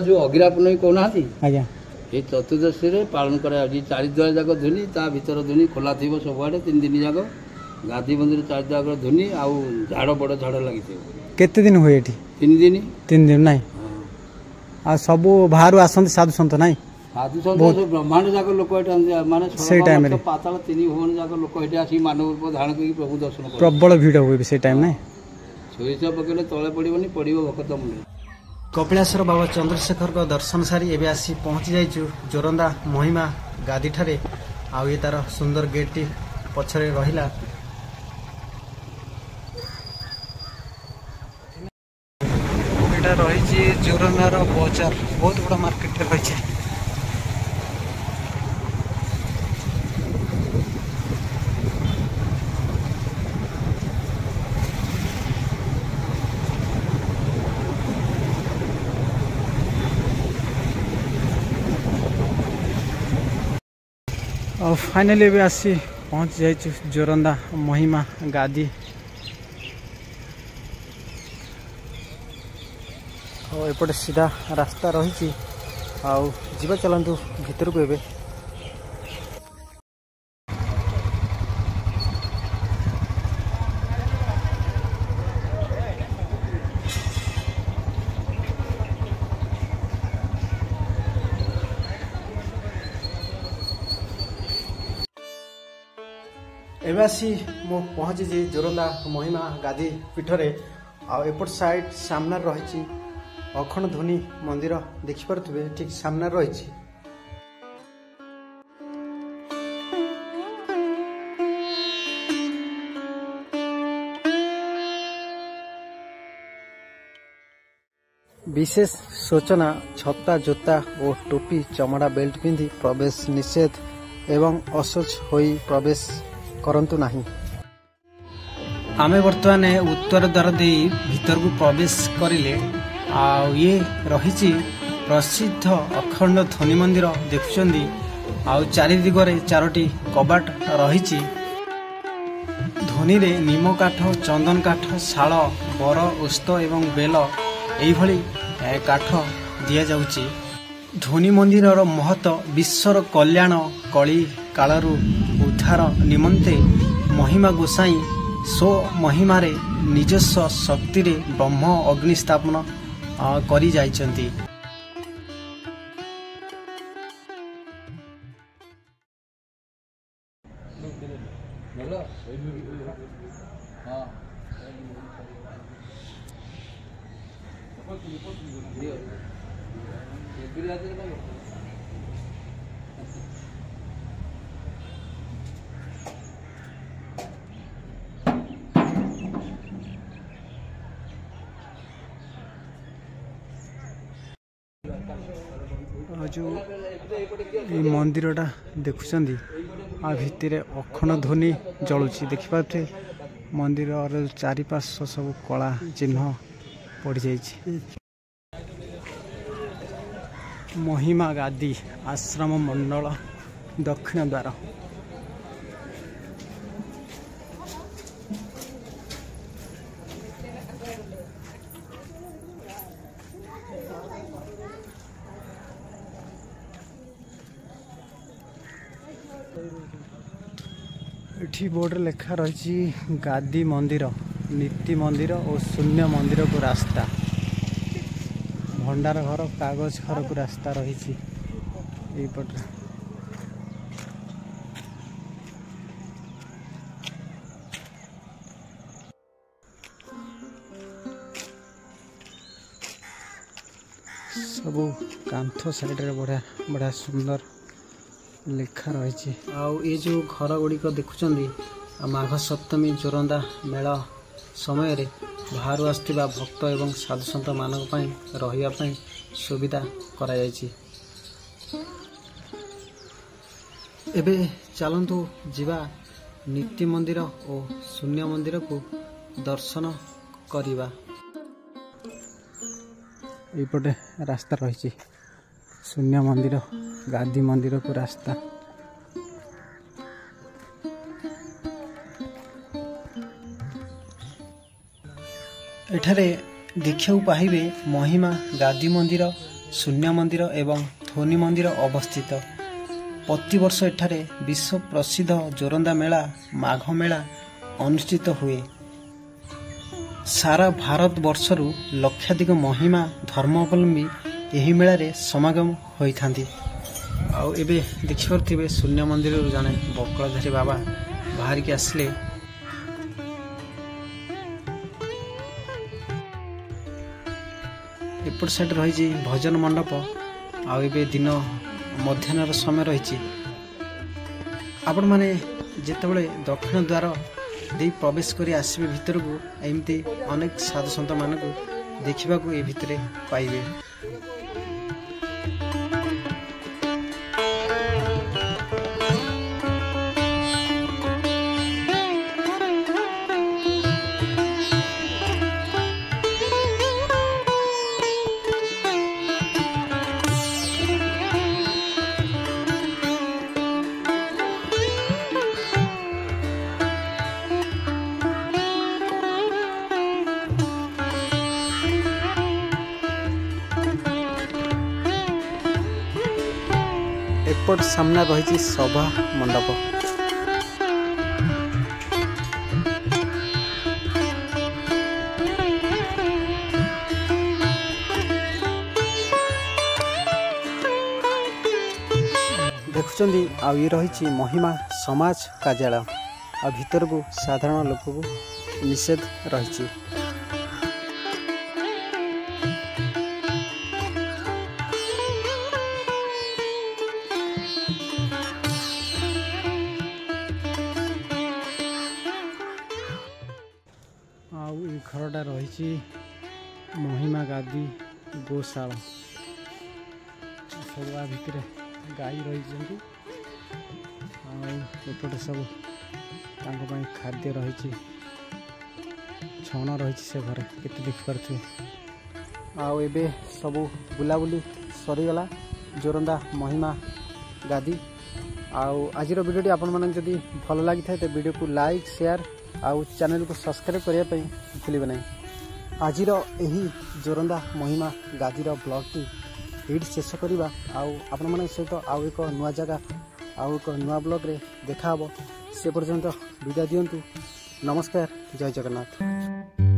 जो अगिरा पुनमी कहना आज्ञा ये चतुर्दशी पालन कराया 4 द्वार जाक धुनी ता भीतर धुनी खोला थी सबुआड़े 3 दिन जाक गाधी मंदिर 4 जाक धुनी आउ झाड़ बड़ झाड़ लगी केते दिन हुए एठी 3 दिन नहीं आ सब बाहर आसंती साधु संत नहीं साधु संत ब्रह्मांड जाक लोक माने से टाइम रे पाताल 3 भुवन जाक लोक एठी आसी मानव रूप धारण करके प्रभु दर्शन कर प्रबल भीड़ हुए से टाइम नहीं सोईसा पकड़े तले पड़ोनी पड़ो भक्त मुंडे कपिलेश्वर बाबा चंद्रशेखर को दर्शन सारी एवं आसी पहुँची जाइछु जोरंदा महिमा गादी ठारे आउ ये तार सुंदर गेट टी पछरे रहिला एटा रही जोरंदार बजार बहुत बड़ा मार्केट रही और फाइनली भी आसी पहुँच जाइए जोरंदा महिमा गादी और एपटे सीधा रास्ता रही आउ जीवा चलतु भीतर को एबे एबे आसी मो पहुँची जोरंदा महिमा गादी पीठरे आउट साइड सामने रही अखंड ध्वनि मंदिर देखिपे ठीक सामने रही विशेष सूचना छता जोता और टोपी चमड़ा बेल्ट पिंधि प्रवेश निषेध एवं असोच होई प्रवेश करंतु नहीं। आमे वर्तमान उत्तर द्वार दे भीतर को प्रवेश करिले आ ये रही प्रसिद्ध अखंड ध्वनि मंदिर देखुचंदी आउ चारि दिगरे 4टी कबाट रही ध्वनि रे नीम काठ चंदन काठ शाल बर ओस्त एवं बेल एभली काठ दिया जाउची। ध्वनि मंदिर महत्व विश्वर कल्याण कली कालरू उद्धार निमंते महिमा गोसाई सो महिमारे निजस्व शक्ति रे ब्रह्म अग्नि स्थापन करी जाइचंती। जो मंदिरटा देखुंट आ भितर अखंड ध्वनि जलुची देखिपे मंदिर चारिपार्श्व सब कला चिन्ह पड़ जाइए। महिमा गादी आश्रम मंडल दक्षिण द्वार एठी बोर्ड लेखा रही गादी मंदिर नीति मंदिर और शून्य मंदिर को रास्ता भंडार घर कागज घर को रास्ता रही पटे सब कांथ साइड रे बढ़िया बढ़िया सुंदर लेखा रही। आउ ये जो घर गुड़िक देखुं माघ सप्तमी जोरंदा मेला समय रे बाहर आसथिबा भक्त एवं साधु सन्त मानक पई रहिया पई सुविधा करा जायछि। एबे चलंतु जीवा नीति मंदिर और शून्य मंदिर को दर्शन करिबा। एपटे रास्ता रही शून्य मंदिर गादी मंदिर को रास्ता एठारे देखिया पाइबे महिमा गादी मंदिर शून्य मंदिर एवं ध्वनि मंदिर अवस्थित। प्रतिवर्ष एठारे विश्व प्रसिद्ध जोरंदा मेला माघ मेला अनुष्ठित हुए। सारा भारत वर्षरु लक्षाधिक महिमा धर्मावलंबी यही मेलारे समागम होइथांती। आउ एबे देखिपरथिबे शून्य मंदिर जने बकळधारी बाबा बाहर के आसले। एपट साइड रही भजन मंडप। आउ एबे दिन मध्याह्न समय रही। आपण माने जेतेबेले दक्षिण द्वार दे प्रवेश करी आसबे भितर को एमती अनेक साधु संत मान को देखा ए भितर पाइबे। एपट सामना रही सभा मंडप। देखुचंदी आ ये रही महिमा समाज कार्यालय। आ भीतर को साधारण लोक को निषेध रही। घरटा रही महिमा गादी गोशाला। सब आ भितर गाई रही। एपटे सब खाद्य रही छण रही से घर केते देखिपे। आबे सब बुलाबुली सरीगला जोरंदा महिमा गादी। आज वीडियोटी आपण माने जदि भल लगी था तो वीडियो को लाइक शेयर आउ चैनल को सब्सक्राइब करने भूलिए ना। आज यही जोरंदा महिमा गादी ब्लॉग टी एट शेष करवा। आपण मान सहित आउ एक नुआ जगह आउ एक नुआ ब्लॉग रे देखा से पर्यंत विदा दियंतु। नमस्कार, जय जगन्नाथ।